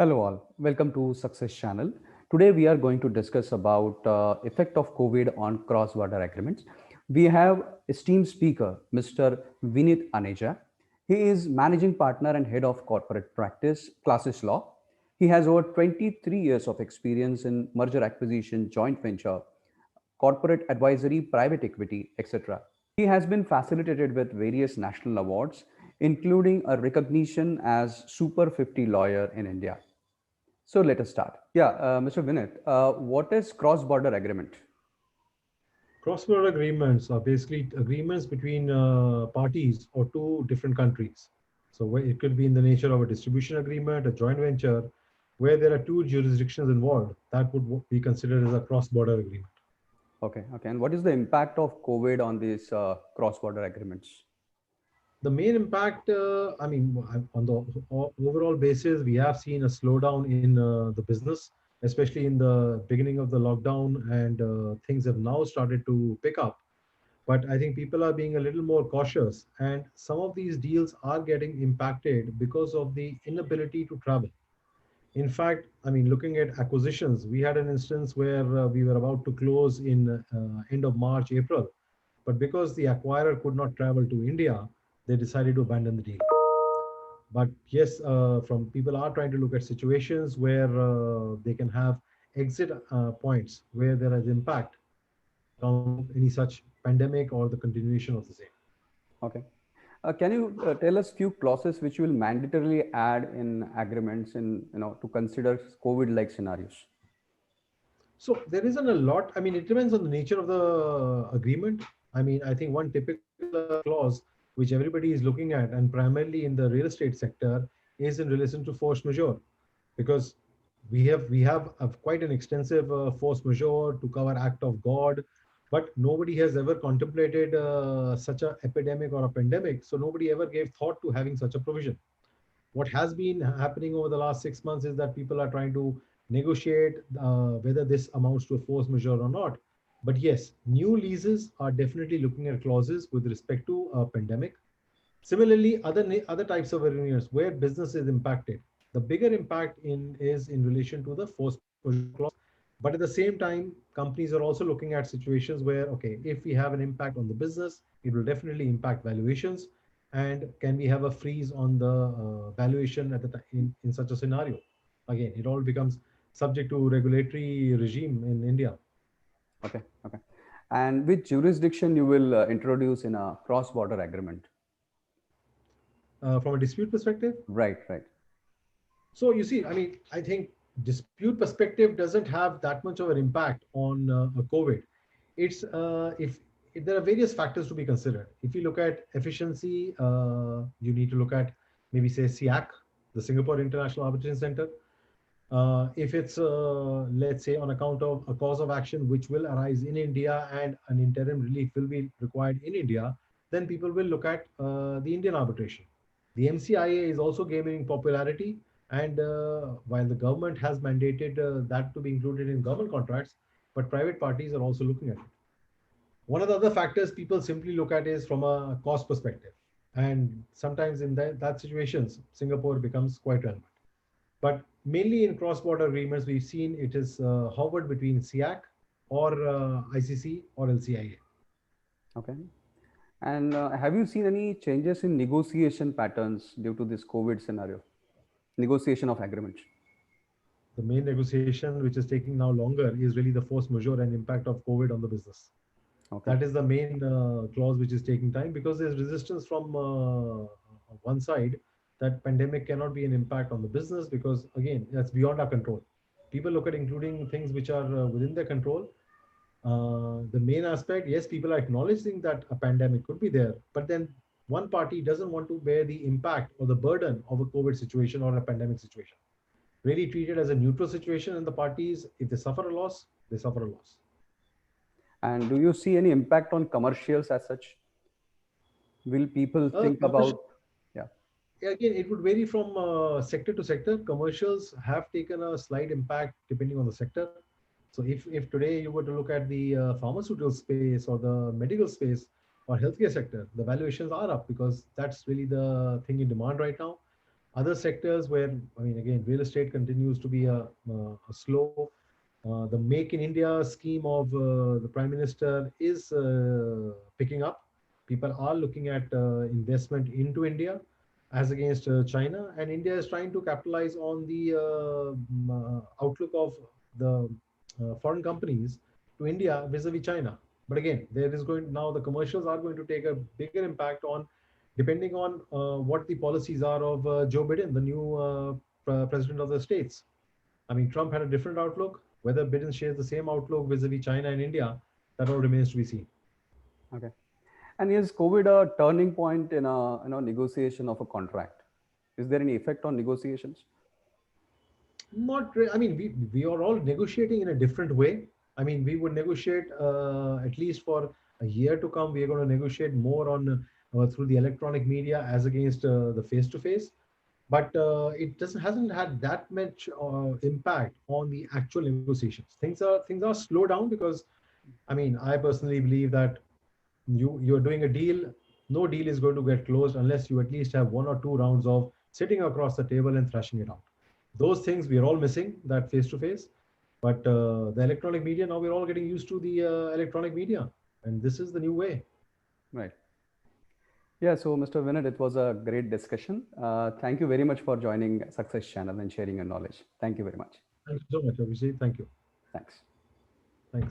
Hello all, welcome to Success Channel. Today we are going to discuss about effect of COVID on cross-border agreements. We have esteemed speaker, Mr. Vinit Aneja. He is managing partner and head of corporate practice, Classes Law. He has over 23 years of experience in merger acquisition, joint venture, corporate advisory, private equity, etc. He has been facilitated with various national awards, including a recognition as Super 50 lawyer in India. So let us start. Yeah, Mr. Vinit, what is cross-border agreement? Cross-border agreements are basically agreements between parties or two different countries. So it could be in the nature of a distribution agreement, a joint venture, where there are two jurisdictions involved. That would be considered as a cross-border agreement. Okay, okay. And what is the impact of COVID on these cross-border agreements? The main impact, on the overall basis, we have seen a slowdown in the business, especially in the beginning of the lockdown, and things have now started to pick up. But I think people are being a little more cautious, and some of these deals are getting impacted because of the inability to travel. In fact, looking at acquisitions, we had an instance where we were about to close in end of March, April, but because the acquirer could not travel to India, they decided to abandon the deal. But yes, from people are trying to look at situations where they can have exit points where there is impact on any such pandemic or the continuation of the same. Okay. Can you tell us few clauses which you will mandatorily add in agreements in to consider COVID-like scenarios? So there isn't a lot. It depends on the nature of the agreement. I think one typical clause which everybody is looking at, and primarily in the real estate sector, is in relation to force majeure, because we have quite an extensive force majeure to cover act of God, but nobody has ever contemplated such a epidemic or a pandemic. So nobody ever gave thought to having such a provision. What has been happening over the last 6 months is that people are trying to negotiate whether this amounts to a force majeure or not. But yes, new leases are definitely looking at clauses with respect to a pandemic. Similarly, other types of agreements where business is impacted, the bigger impact in is in relation to the force majeure clause. But at the same time, companies are also looking at situations where, okay, if we have an impact on the business, it will definitely impact valuations. And can we have a freeze on the valuation at the time in such a scenario? Again, it all becomes subject to regulatory regime in India. Okay, okay. And which jurisdiction you will introduce in a cross-border agreement? From a dispute perspective, Right, right. so you see, I think dispute perspective doesn't have that much of an impact on COVID. It's if there are various factors to be considered. If you look at efficiency, you need to look at maybe say SIAC, the Singapore International Arbitration Center. If it's let's say on account of a cause of action which will arise in India and an interim relief will be required in India, then people will look at the Indian arbitration. The MCIA is also gaining popularity, and while the government has mandated that to be included in government contracts, but private parties are also looking at it. One of the other factors people simply look at is from a cost perspective, and sometimes in that situations, Singapore becomes quite relevant. But mainly in cross-border agreements, we've seen it is hovered between SIAC or ICC or LCIA. Okay. And have you seen any changes in negotiation patterns due to this COVID scenario? Negotiation of agreements. The main negotiation, which is taking now longer, is really the force majeure and impact of COVID on the business. Okay. That is the main clause which is taking time because there's resistance from one side that pandemic cannot be an impact on the business because again that's beyond our control. People look at including things which are within their control. The main aspect, yes, people are acknowledging that a pandemic could be there, but then one party doesn't want to bear the impact or the burden of a COVID situation or a pandemic situation. Really treat it as a neutral situation, and the parties, if they suffer a loss, they suffer a loss. And do you see any impact on commercials as such? Will people think Commercial, about, yeah, again, it would vary from sector to sector. Commercials have taken a slight impact depending on the sector. So if today you were to look at the pharmaceutical space or the medical space or healthcare sector, the valuations are up because that's really the thing in demand right now. Other sectors where, I mean, again, real estate continues to be a slow. The Make in India scheme of the Prime Minister is picking up. People are looking at investment into India as against China, and India is trying to capitalize on the outlook of the foreign companies to India vis-a-vis China. But again, there is going now the commercials are going to take a bigger impact on, depending on what the policies are of Joe Biden, the new president of the states. I mean, Trump had a different outlook. Whether Biden shares the same outlook vis-a-vis China and India, that all remains to be seen. Okay. And is COVID a turning point in a negotiation of a contract? Is there any effect on negotiations? I mean, we are all negotiating in a different way. I mean, we would negotiate at least for a year to come. We are going to negotiate more on through the electronic media as against the face-to-face. But it doesn't hasn't had that much impact on the actual negotiations. Things are slowed down because, I mean, I personally believe that you're doing a deal. No deal is going to get closed unless you at least have one or two rounds of sitting across the table and thrashing it out. Those things we are all missing, that face to face. But the electronic media, now we're all getting used to the electronic media, and this is the new way. Right. Yeah, so Mr. Vinod, it was a great discussion. Thank you very much for joining Success Channel and sharing your knowledge. Thank you very much. Thank you so much, Abhishek. Thank you. Thanks. Thanks.